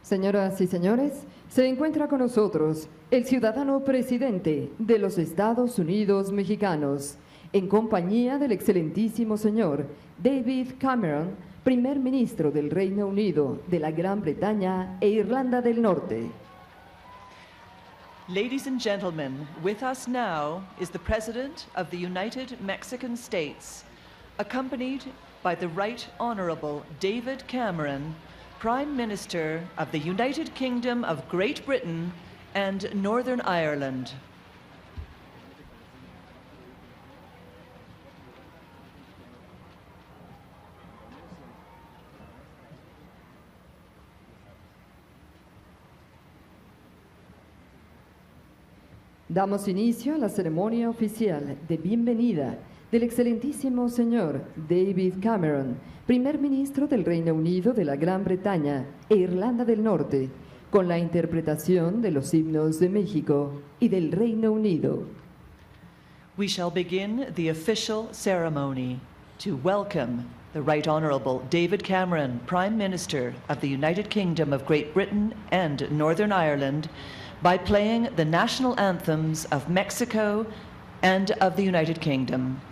Señoras y señores, se encuentra con nosotros el ciudadano presidente de los Estados Unidos mexicanos, en compañía del excelentísimo señor David Cameron, primer ministro del Reino Unido, de la Gran Bretaña e Irlanda del Norte. Ladies and gentlemen, with us now is the President of the United Mexican States, accompanied by the Right Honorable David Cameron, Prime Minister of the United Kingdom of Great Britain and Northern Ireland. Damos inicio a la ceremonia oficial de bienvenida del excelentísimo señor David Cameron, primer ministro del Reino Unido, de la Gran Bretaña e Irlanda del Norte, con la interpretación de los himnos de México y del Reino Unido. We shall begin the official ceremony to welcome the Right Honorable David Cameron, Prime Minister of the United Kingdom of Great Britain and Northern Ireland, by playing the national anthems of Mexico and of the United Kingdom.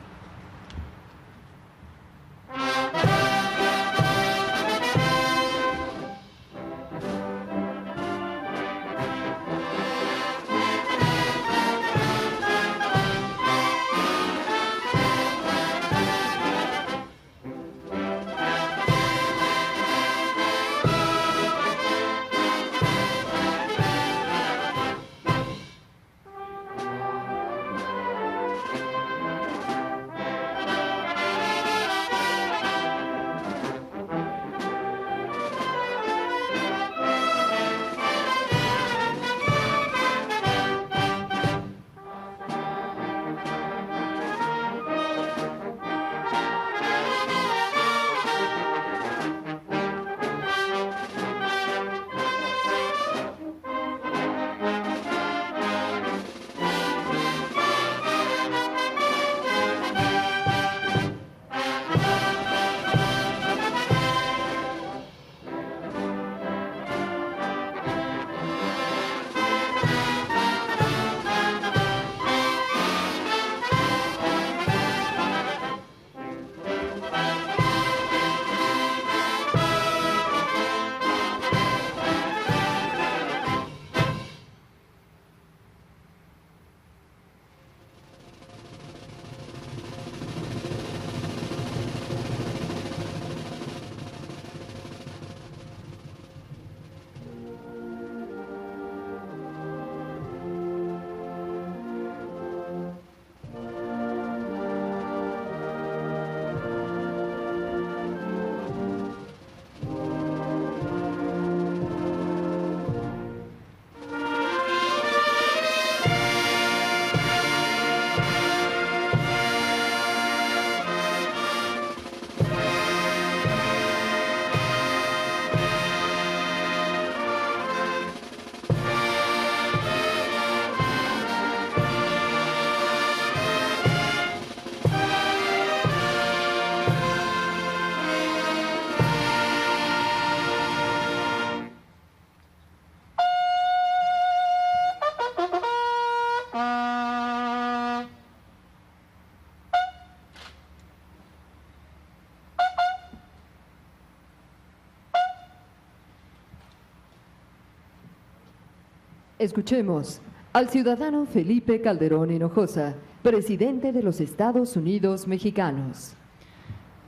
Escuchemos al ciudadano Felipe Calderón Hinojosa, presidente de los Estados Unidos mexicanos.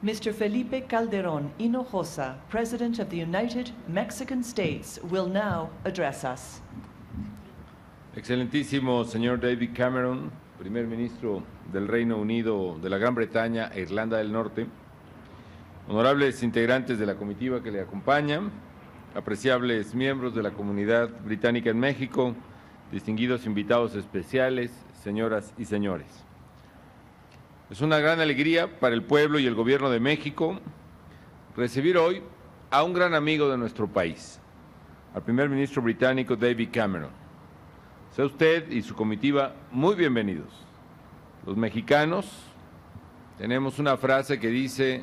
Mr. Felipe Calderón Hinojosa, President of the United Mexican States, will now address us. Excelentísimo señor David Cameron, primer ministro del Reino Unido, de la Gran Bretaña e Irlanda del Norte, honorables integrantes de la comitiva que le acompañan, apreciables miembros de la comunidad británica en México, distinguidos invitados especiales, señoras y señores. Es una gran alegría para el pueblo y el gobierno de México recibir hoy a un gran amigo de nuestro país, al primer ministro británico David Cameron. Sea usted y su comitiva muy bienvenidos. Los mexicanos tenemos una frase que dice: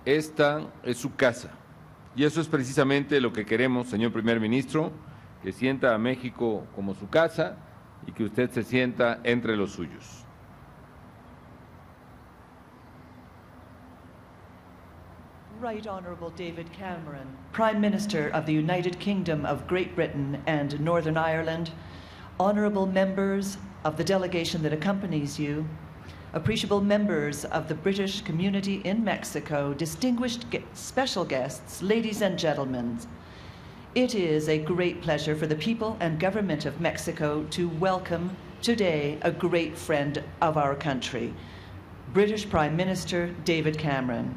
esta es su casa. Y eso es precisamente lo que queremos, señor primer ministro, que sienta a México como su casa y que usted se sienta entre los suyos. Right Honourable David Cameron, Prime Minister of the United Kingdom of Great Britain and Northern Ireland, honourable members of the delegation that accompanies you, appreciable members of the British community in Mexico, distinguished special guests, ladies and gentlemen, it is a great pleasure for the people and government of Mexico to welcome today a great friend of our country, British Prime Minister David Cameron.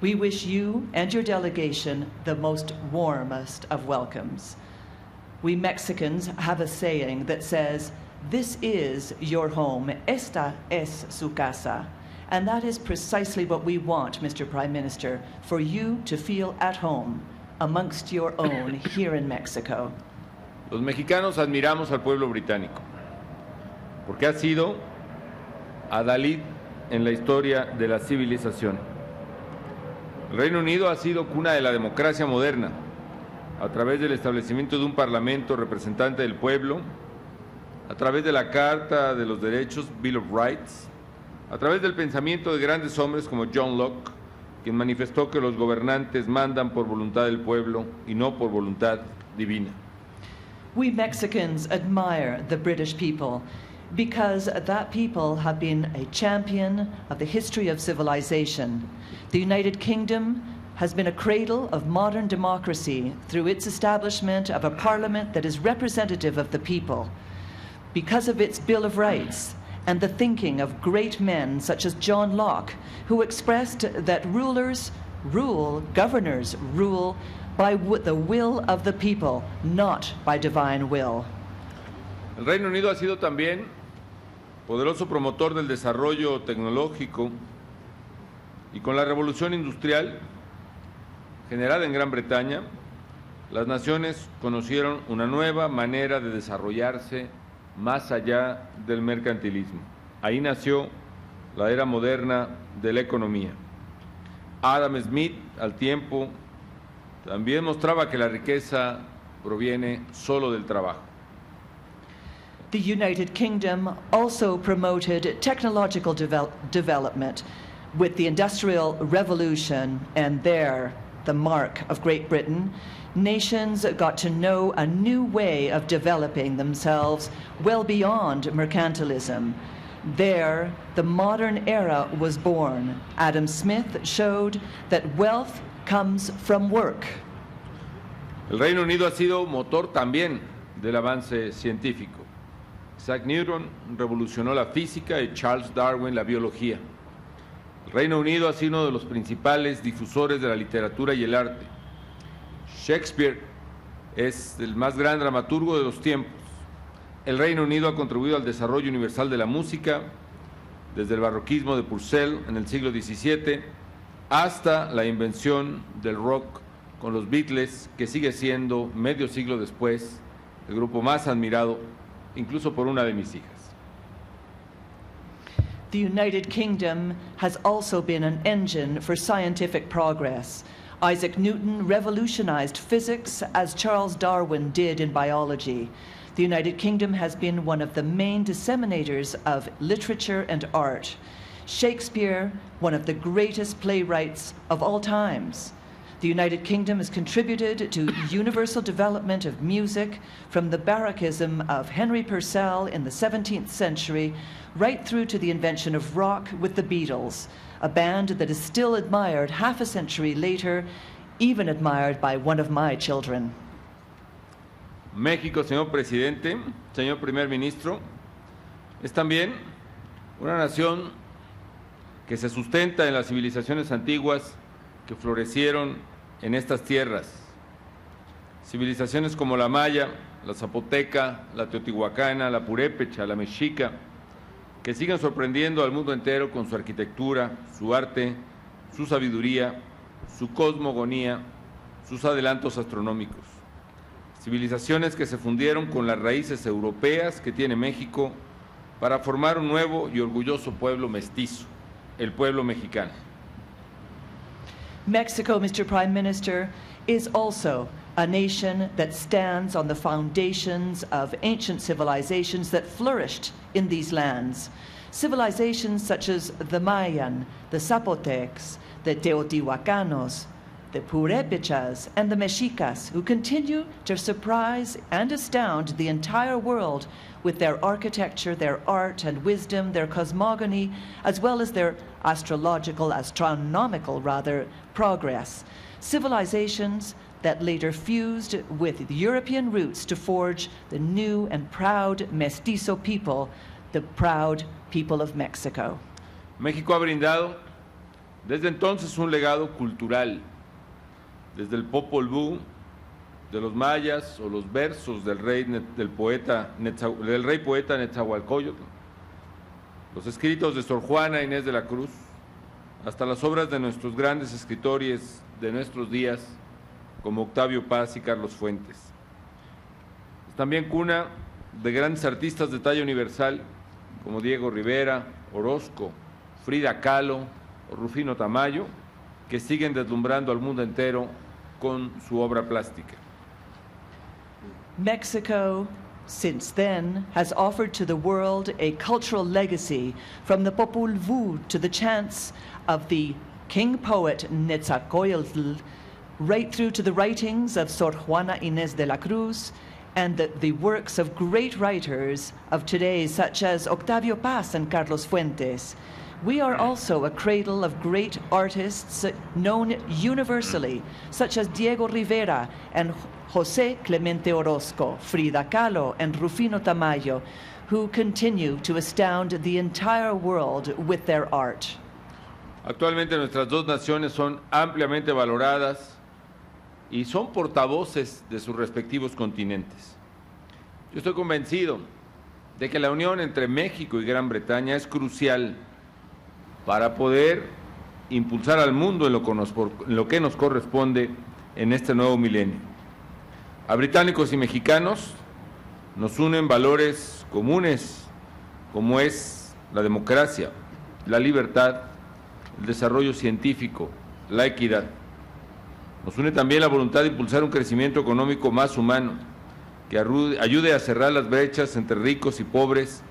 We wish you and your delegation the most warmest of welcomes. We Mexicans have a saying that says, "This is your home, esta es su casa." And that is precisely what we want, Mr. Prime Minister, for you to feel at home amongst your own here in Mexico. Los mexicanos admiramos al pueblo británico, porque ha sido adalid en la historia de la civilización. El Reino Unido ha sido cuna de la democracia moderna, a través del establecimiento de un parlamento representante del pueblo, a través de la Carta de los Derechos, Bill of Rights, a través del pensamiento de grandes hombres como John Locke, quien manifestó que los gobernantes mandan por voluntad del pueblo y no por voluntad divina. We Mexicans admire the British people because that people have been a champion of the history of civilization. The United Kingdom has been a cradle of modern democracy through its establishment of a parliament that is representative of the people. Because of its Bill of Rights and the thinking of great men such as John Locke, who expressed that rulers rule, governors rule by the will of the people, not by divine will. El Reino Unido ha sido también poderoso promotor del desarrollo tecnológico y con la revolución industrial generada en Gran Bretaña, las naciones conocieron una nueva manera de desarrollarse más allá del mercantilismo. Ahí nació la era moderna de la economía. Adam Smith, al tiempo, también mostraba que la riqueza proviene solo del trabajo. The United Kingdom also promoted technological development with the Industrial Revolution, and there, the mark of Great Britain, nations got to know a new way of developing themselves well beyond mercantilism. There, the modern era was born. Adam Smith showed that wealth comes from work. El Reino Unido ha sido motor también del avance científico. Isaac Newton revolucionó la física y Charles Darwin la biología. El Reino Unido ha sido uno de los principales difusores de la literatura y el arte. Shakespeare es el más gran dramaturgo de los tiempos. El Reino Unido ha contribuido al desarrollo universal de la música, desde el barroquismo de Purcell en el siglo XVII hasta la invención del rock con los Beatles, que sigue siendo, medio siglo después, el grupo más admirado, incluso por una de mis hijas. The United Kingdom has also been an engine for scientific progress. Isaac Newton revolutionized physics as Charles Darwin did in biology. The United Kingdom has been one of the main disseminators of literature and art. Shakespeare, one of the greatest playwrights of all times. The United Kingdom has contributed to universal development of music from the Baroquism of Henry Purcell in the 17th century right through to the invention of rock with the Beatles, a band that is still admired half a century later, even admired by one of my children. México, señor presidente, señor primer ministro, es también una nación que se sustenta en las civilizaciones antiguas que florecieron en estas tierras. Civilizaciones como la maya, la zapoteca, la teotihuacana, la purépecha, la mexica, que siguen sorprendiendo al mundo entero con su arquitectura, su arte, su sabiduría, su cosmogonía, sus adelantos astronómicos. Civilizaciones que se fundieron con las raíces europeas que tiene México para formar un nuevo y orgulloso pueblo mestizo, el pueblo mexicano. Mexico, Mr. Prime Minister, is also a nation that stands on the foundations of ancient civilizations that flourished in these lands. Civilizations such as the Mayan, the Zapotecs, the Teotihuacanos, the Purépechas, and the Mexicas, who continue to surprise and astound the entire world with their architecture, their art and wisdom, their cosmogony, as well as their astronomical progress. Civilizations that later fused with European roots to forge the new and proud mestizo people, the proud people of Mexico. México ha brindado desde entonces un legado cultural, desde el Popol Vuh de los mayas o los versos del rey poeta Netzahualcóyotl, los escritos de Sor Juana Inés de la Cruz, hasta las obras de nuestros grandes escritores de nuestros días, como Octavio Paz y Carlos Fuentes. Es también cuna de grandes artistas de talla universal, como Diego Rivera, Orozco, Frida Kahlo o Rufino Tamayo, que siguen deslumbrando al mundo entero con su obra plástica. Mexico, since then, has offered to the world a cultural legacy from the Popol Vuh to the chants of the king poet Netzahualcóyotl, right through to the writings of Sor Juana Inés de la Cruz and the works of great writers of today, such as Octavio Paz and Carlos Fuentes. We are also a cradle of great artists known universally, such as Diego Rivera and José Clemente Orozco, Frida Kahlo and Rufino Tamayo, who continue to astound the entire world with their art. Actualmente nuestras dos naciones son ampliamente valoradas y son portavoces de sus respectivos continentes. Yo estoy convencido de que la unión entre México y Gran Bretaña es crucial para poder impulsar al mundo en lo que nos corresponde en este nuevo milenio. A británicos y mexicanos nos unen valores comunes como es la democracia, la libertad, el desarrollo científico, la equidad. Nos une también la voluntad de impulsar un crecimiento económico más humano, que ayude a cerrar las brechas entre ricos y pobres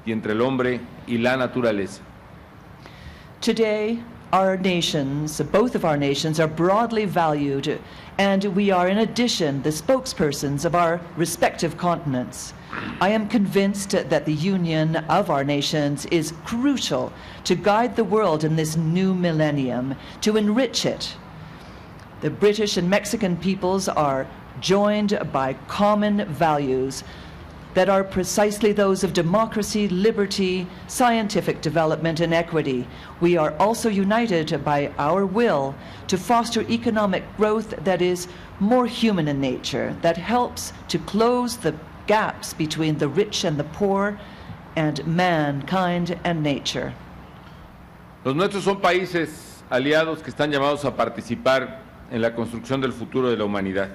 y entre el hombre y la naturaleza. Today, our nations, both of our nations, are broadly valued, and we are in addition the spokespersons of our respective continents. I am convinced that the union of our nations is crucial to guide the world in this new millennium, to enrich it. The British and Mexican peoples are joined by common values that are precisely those of democracy, liberty, scientific development, and equity. We are also united by our will to foster economic growth that is more human in nature, that helps to close the gaps between the rich and the poor, and mankind and nature. Los nuestros son países aliados que están llamados a participar en la construcción del futuro de la humanidad.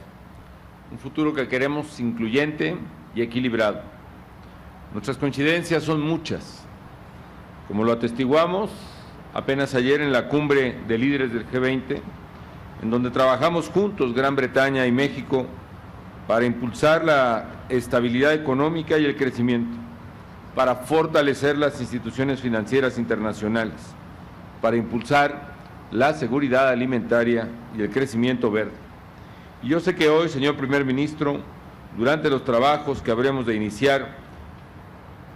Un futuro que queremos incluyente y equilibrado. Nuestras coincidencias son muchas, como lo atestiguamos apenas ayer en la cumbre de líderes del G20, en donde trabajamos juntos Gran Bretaña y México para impulsar la estabilidad económica y el crecimiento, para fortalecer las instituciones financieras internacionales, para impulsar la seguridad alimentaria y el crecimiento verde. Y yo sé que hoy, señor Primer Ministro, durante los trabajos que habremos de iniciar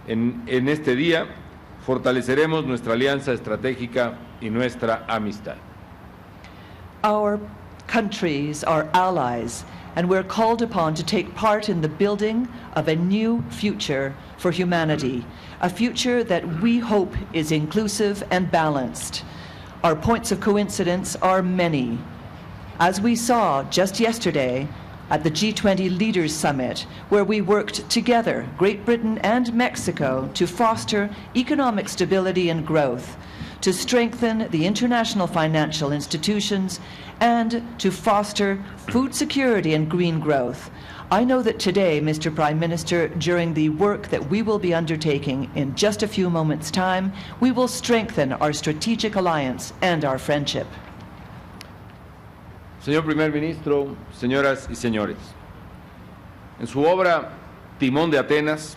en este día, fortaleceremos nuestra alianza estratégica y nuestra amistad. Our countries are allies, and we're called upon to take part in the building of a new future for humanity, a future that we hope is inclusive and balanced. Our points of coincidence are many. As we saw just yesterday at the G20 Leaders Summit, where we worked together, Great Britain and Mexico, to foster economic stability and growth, to strengthen the international financial institutions, and to foster food security and green growth. I know that today, Mr. Prime Minister, during the work that we will be undertaking in just a few moments' time, we will strengthen our strategic alliance and our friendship. Señor Primer Ministro, señoras y señores, en su obra Timón de Atenas,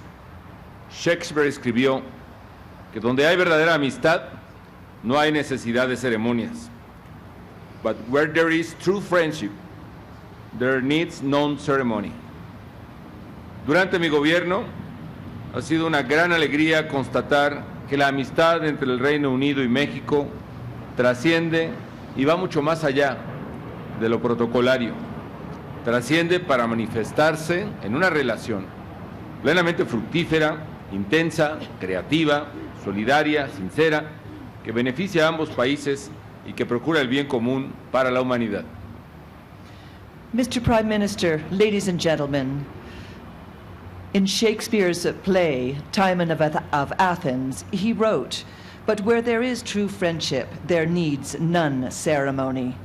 Shakespeare escribió que donde hay verdadera amistad, no hay necesidad de ceremonias. But where there is true friendship, there needs no ceremony. Durante mi gobierno, ha sido una gran alegría constatar que la amistad entre el Reino Unido y México trasciende y va mucho más allá de lo protocolario. Trasciende para manifestarse en una relación plenamente fructífera, intensa, creativa, solidaria, sincera, que beneficia a ambos países y que procura el bien común para la humanidad. Mr. Prime Minister, ladies and gentlemen, in Shakespeare's play, Timon of Athens, he wrote, "But where there is true friendship, there needs none ceremony."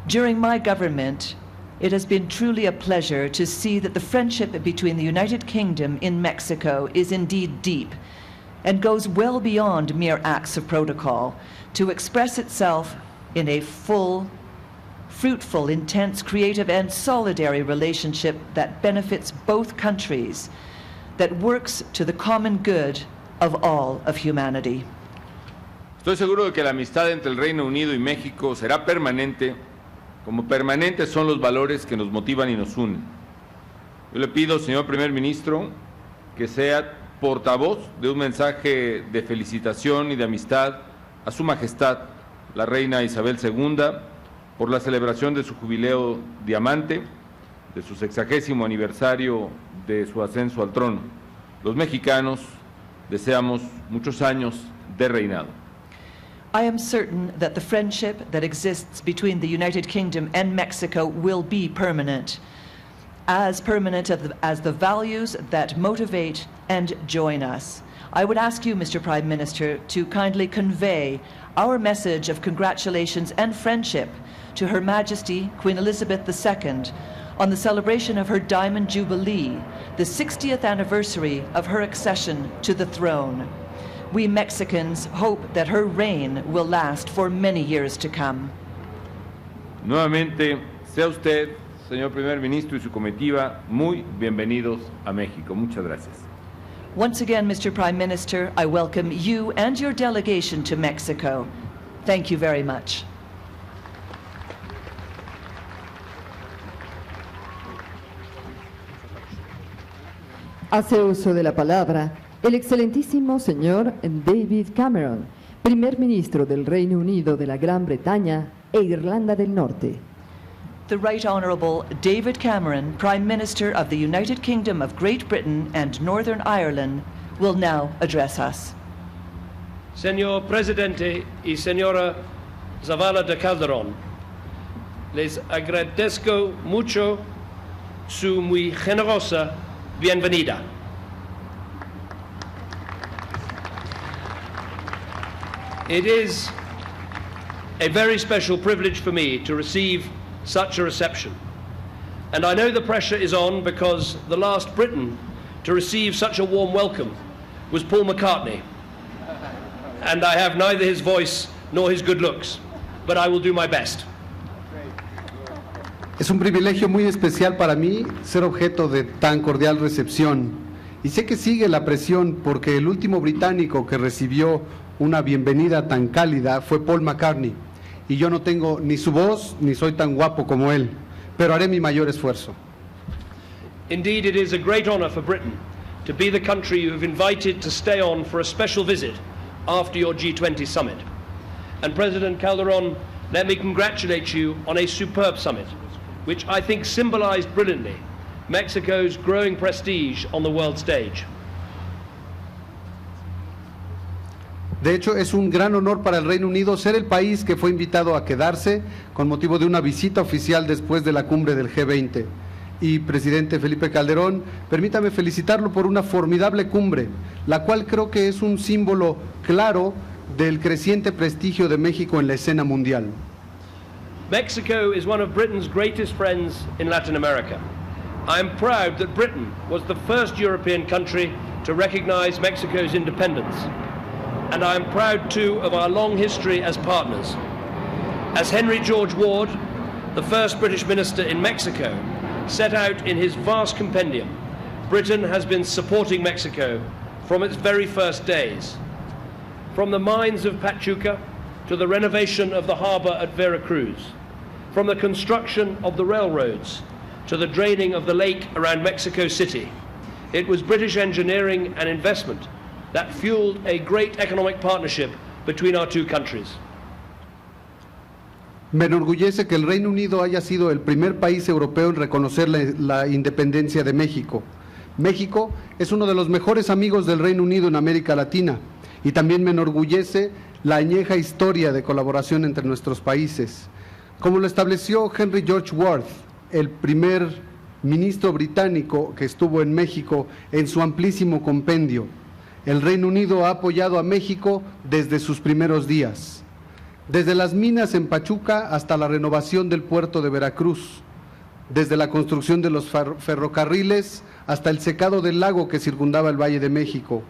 During my government, it has been truly a pleasure to see that the friendship between the United Kingdom in Mexico is indeed deep and goes well beyond mere acts of protocol to express itself in a full, fruitful, intense, creative, and solidary relationship that benefits both countries, that works to the common good of all of humanity. Estoy seguro de que la amistad entre el Reino Unido y México será permanente, como permanentes son los valores que nos motivan y nos unen. Yo le pido, señor Primer Ministro, que sea portavoz de un mensaje de felicitación y de amistad a Su Majestad, la Reina Isabel II, por la celebración de su jubileo diamante, de su 60º aniversario de su ascenso al trono. Los mexicanos deseamos muchos años de reinado. I am certain that the friendship that exists between the United Kingdom and Mexico will be permanent as the values that motivate and join us. I would ask you, Mr. Prime Minister, to kindly convey our message of congratulations and friendship to Her Majesty Queen Elizabeth II on the celebration of her Diamond Jubilee, the 60th anniversary of her accession to the throne. We Mexicans hope that her reign will last for many years to come. Nuevamente, sea usted, señor Primer Ministro, y su comitiva muy bienvenidos a México. Muchas gracias. Once again, Mr. Prime Minister, I welcome you and your delegation to Mexico. Thank you very much. Hace uso de la palabra el excelentísimo señor David Cameron, primer ministro del Reino Unido de la Gran Bretaña e Irlanda del Norte. The Right Honourable David Cameron, Prime Minister of the United Kingdom of Great Britain and Northern Ireland, will now address us. Señor Presidente y Señora Zavala de Calderón, les agradezco mucho su muy generosa bienvenida. It is a very special privilege for me to receive such a reception. And I know the pressure is on because the last Briton to receive such a warm welcome was Paul McCartney. And I have neither his voice nor his good looks, but I will do my best. Es un privilegio muy especial para mí ser objeto de tan cordial recepción. Y sé que sigue la presión porque el último británico que recibió una bienvenida tan cálida fue Paul McCartney. Y yo no tengo ni su voz ni soy tan guapo como él, pero haré mi mayor esfuerzo. Indeed, it is a great honor for Britain to be the country you have invited to stay on for a special visit after your G20 summit. And President Calderón, let me congratulate you on a superb summit, which I think symbolized brilliantly Mexico's growing prestige on the world stage. De hecho, es un gran honor para el Reino Unido ser el país que fue invitado a quedarse con motivo de una visita oficial después de la cumbre del G20. Y, presidente Felipe Calderón, permítame felicitarlo por una formidable cumbre, la cual creo que es un símbolo claro del creciente prestigio de México en la escena mundial. Mexico is one of Britain's greatest friends in Latin America. I am proud that Britain was the first European country to recognize Mexico's independence. And I am proud too of our long history as partners. As Henry George Ward, the first British minister in Mexico, set out in his vast compendium, Britain has been supporting Mexico from its very first days. From the mines of Pachuca to the renovation of the harbor at Veracruz, from the construction of the railroads to the draining of the lake around Mexico City, it was British engineering and investment that fueled a great economic partnership between our two countries. Me enorgullece que el Reino Unido haya sido el primer país europeo en reconocer la independencia de México. México es uno de los mejores amigos del Reino Unido en América Latina y también me enorgullece la añeja historia de colaboración entre nuestros países. Como lo estableció Henry George Worth, el primer ministro británico que estuvo en México en su amplísimo compendio, el Reino Unido ha apoyado a México desde sus primeros días. Desde las minas en Pachuca hasta la renovación del puerto de Veracruz, desde la construcción de los ferrocarriles hasta el secado del lago que circundaba el Valle de México.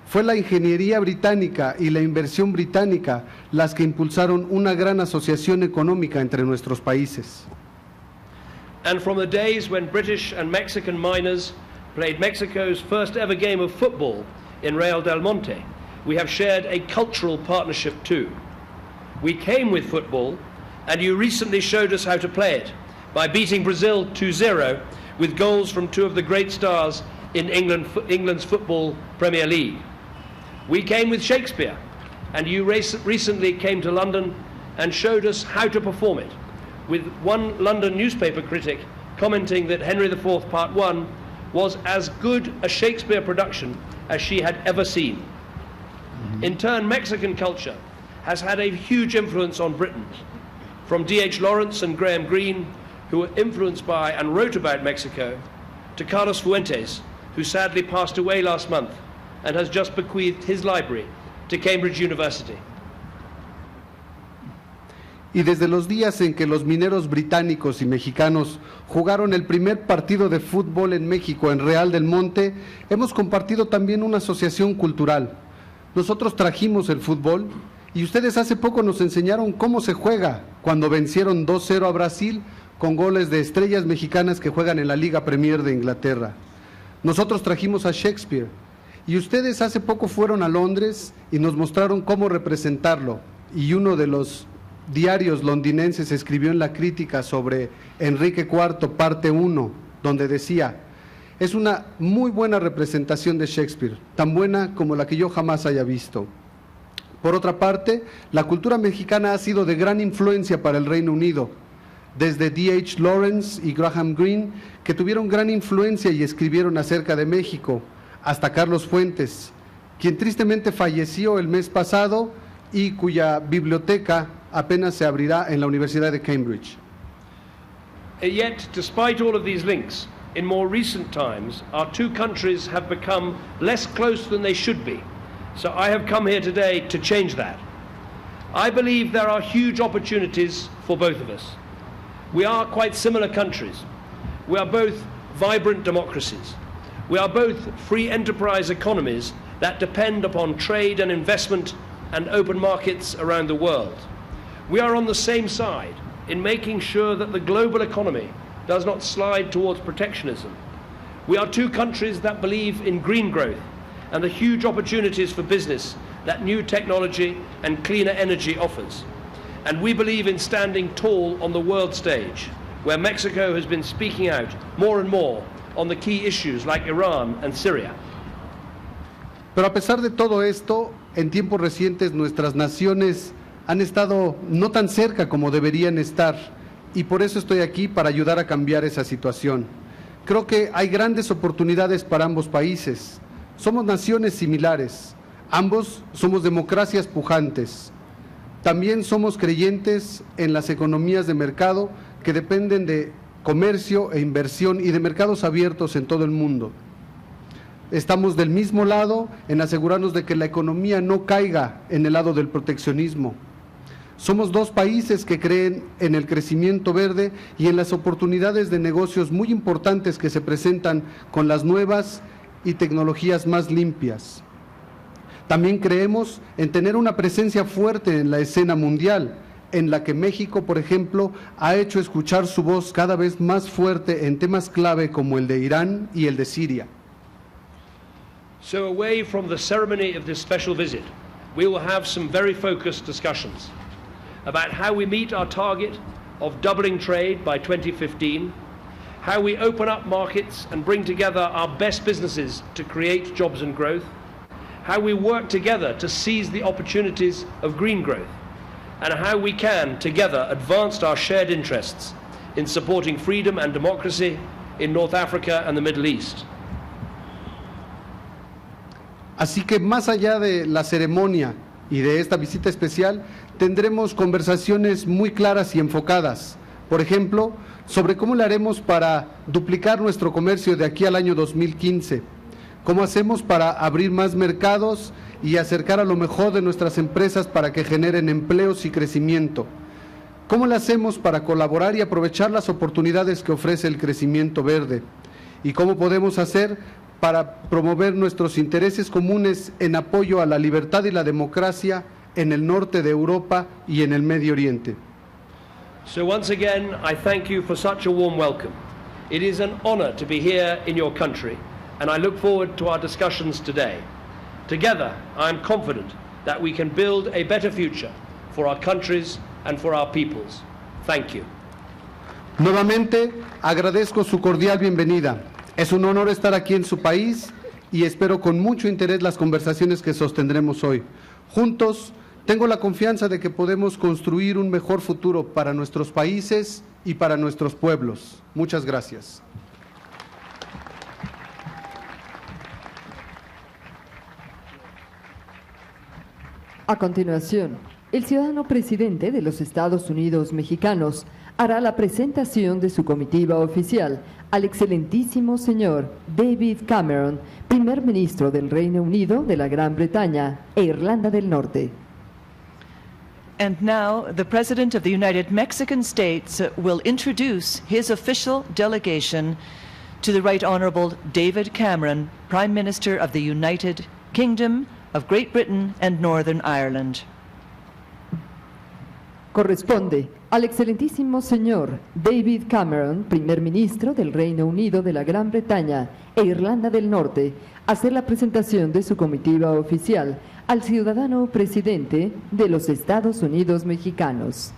Fue la ingeniería británica y la inversión británica las que impulsaron una gran asociación económica entre nuestros países. And from the days when British and Mexican miners played Mexico's first ever game of football in Real del Monte, we have shared a cultural partnership too. We came with football, and you recently showed us how to play it by beating Brazil 2-0 with goals from two of the great stars in England's Football Premier League. We came with Shakespeare, and you recently came to London and showed us how to perform it, with one London newspaper critic commenting that Henry IV Part 1 was as good a Shakespeare production as she had ever seen. In turn, Mexican culture has had a huge influence on Britain, from D.H. Lawrence and Graham Greene, who were influenced by and wrote about Mexico, to Carlos Fuentes, who sadly passed away last month and has just bequeathed his library to Cambridge University. Y desde los días en que los mineros británicos y mexicanos jugaron el primer partido de fútbol en México en Real del Monte, hemos compartido también una asociación cultural. Nosotros trajimos el fútbol y ustedes hace poco nos enseñaron cómo se juega cuando vencieron 2-0 a Brasil con goles de estrellas mexicanas que juegan en la Liga Premier de Inglaterra. Nosotros trajimos a Shakespeare y ustedes hace poco fueron a Londres y nos mostraron cómo representarlo, y uno de los diarios londinenses escribió en la crítica sobre Enrique IV parte 1, donde decía: es una muy buena representación de Shakespeare, tan buena como la que yo jamás haya visto. Por otra parte, la cultura mexicana ha sido de gran influencia para el Reino Unido, desde D.H. Lawrence y Graham Greene, que tuvieron gran influencia y escribieron acerca de México, hasta Carlos Fuentes, quien tristemente falleció el mes pasado y cuya biblioteca apenas se abrirá en la Universidad de Cambridge. Yet, despite all of these links, in more recent times, our two countries have become less close than they should be. So I have come here today to change that. I believe there are huge opportunities for both of us. We are quite similar countries. We are both vibrant democracies. We are both free enterprise economies that depend upon trade and investment and open markets around the world. We are on the same side in making sure that the global economy does not slide towards protectionism. We are two countries that believe in green growth and the huge opportunities for business that new technology and cleaner energy offers. And we believe in standing tall on the world stage, where Mexico has been speaking out more and more on the key issues like Iran and Syria. Pero a pesar de todo esto, en tiempos recientes nuestras naciones han estado no tan cerca como deberían estar, y por eso estoy aquí para ayudar a cambiar esa situación. Creo que hay grandes oportunidades para ambos países. Somos naciones similares, ambos somos democracias pujantes. También somos creyentes en las economías de mercado que dependen de comercio e inversión y de mercados abiertos en todo el mundo. Estamos del mismo lado en asegurarnos de que la economía no caiga en el lado del proteccionismo. Somos dos países que creen en el crecimiento verde y en las oportunidades de negocios muy importantes que se presentan con las nuevas y tecnologías más limpias. También creemos en tener una presencia fuerte en la escena mundial, en la que México, por ejemplo, ha hecho escuchar su voz cada vez más fuerte en temas clave como el de Irán y el de Siria. So away from the ceremony of this special visit, we will have some very focused discussions about how we meet our target of doubling trade by 2015, how we open up markets and bring together our best businesses to create jobs and growth, how we work together to seize the opportunities of green growth, and how we can together advance our shared interests in supporting freedom and democracy in North Africa and the Middle East. Así que más allá de la ceremonia y de esta visita especial, tendremos conversaciones muy claras y enfocadas. Por ejemplo, sobre cómo le haremos para duplicar nuestro comercio de aquí al año 2015, cómo hacemos para abrir más mercados y acercar a lo mejor de nuestras empresas para que generen empleos y crecimiento, cómo le hacemos para colaborar y aprovechar las oportunidades que ofrece el crecimiento verde, y cómo podemos hacer para promover nuestros intereses comunes en apoyo a la libertad y la democracia en el norte de Europa y en el Medio Oriente. So once again, I thank you for such a warm welcome. It is an honor to be here in your country, and I look forward to our discussions today. Together, I am confident that we can build a better future for our countries and for our peoples. Thank you. Nuevamente, agradezco su cordial bienvenida. Es un honor estar aquí en su país y espero con mucho interés las conversaciones que sostendremos hoy. Juntos, tengo la confianza de que podemos construir un mejor futuro para nuestros países y para nuestros pueblos. Muchas gracias. A continuación, el ciudadano presidente de los Estados Unidos mexicanos hará la presentación de su comitiva oficial al excelentísimo señor David Cameron, primer ministro del Reino Unido, de la Gran Bretaña e Irlanda del Norte. And now, the President of the United Mexican States will introduce his official delegation to the Right Honorable David Cameron, Prime Minister of the United Kingdom of Great Britain and Northern Ireland. Corresponde al excelentísimo señor David Cameron, primer ministro del Reino Unido, de la Gran Bretaña e Irlanda del Norte, hacer la presentación de su comitiva oficial al ciudadano presidente de los Estados Unidos mexicanos.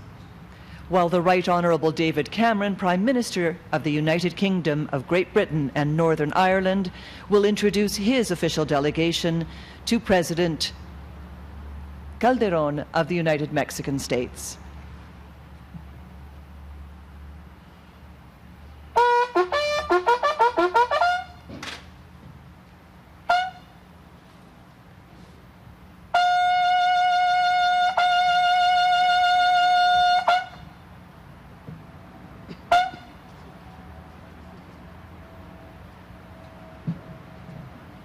While the Right Honorable David Cameron, Prime Minister of the United Kingdom of Great Britain and Northern Ireland, will introduce his official delegation to President Calderón of the United Mexican States.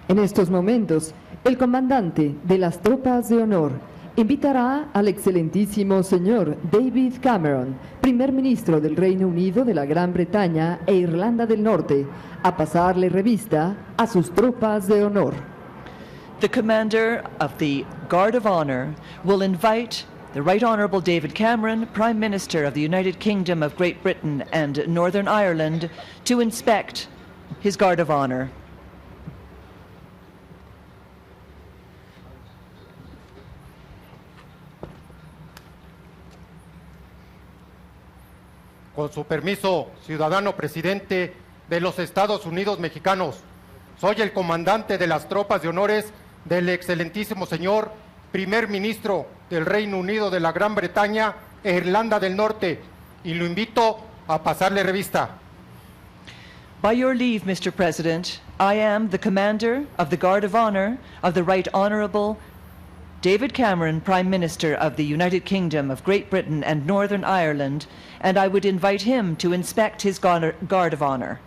En estos momentos, el comandante de las tropas de honor invitará al excelentísimo señor David Cameron, primer ministro del Reino Unido, de la Gran Bretaña e Irlanda del Norte, a pasarle revista a sus tropas de honor. The commander of the Guard of Honor will invite the Right Honorable David Cameron, Prime Minister of the United Kingdom of Great Britain and Northern Ireland, to inspect his Guard of Honor. Con su permiso, ciudadano presidente de los Estados Unidos mexicanos, soy el comandante de las tropas de honores del excelentísimo señor primer ministro del Reino Unido, de la Gran Bretaña e Irlanda del Norte, y lo invito a pasarle revista. By your leave, Mr. President, I am the commander of the Guard of Honor of the Right Honorable David Cameron, Prime Minister of the United Kingdom of Great Britain and Northern Ireland, and I would invite him to inspect his Guard of Honor.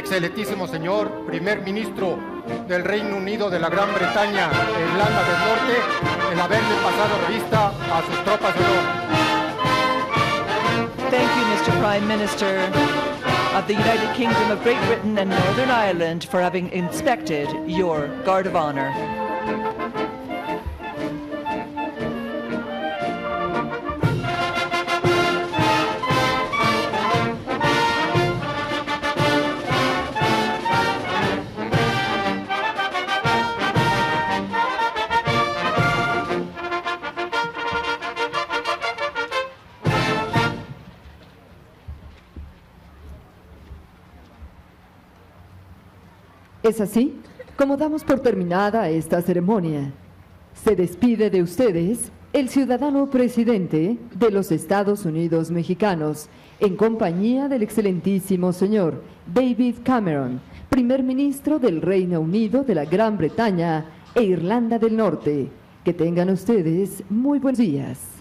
excelentísimo señor primer ministro del Reino Unido de la Gran Bretaña e Irlanda del Norte, el haberle pasado revista a sus tropas de honor. Thank you, Mr. Prime Minister of the United Kingdom of Great Britain and Northern Ireland, for having inspected your Guard of Honor. Es así como damos por terminada esta ceremonia. Se despide de ustedes el ciudadano presidente de los Estados Unidos mexicanos, en compañía del excelentísimo señor David Cameron, primer ministro del Reino Unido de la Gran Bretaña e Irlanda del Norte. Que tengan ustedes muy buenos días.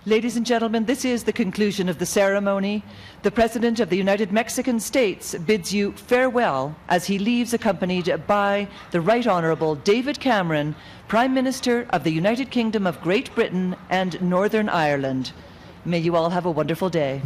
Ladies and gentlemen, this is the conclusion of the ceremony. The President of the United Mexican States bids you farewell as he leaves, accompanied by the Right Honourable David Cameron, Prime Minister of the United Kingdom of Great Britain and Northern Ireland. May you all have a wonderful day.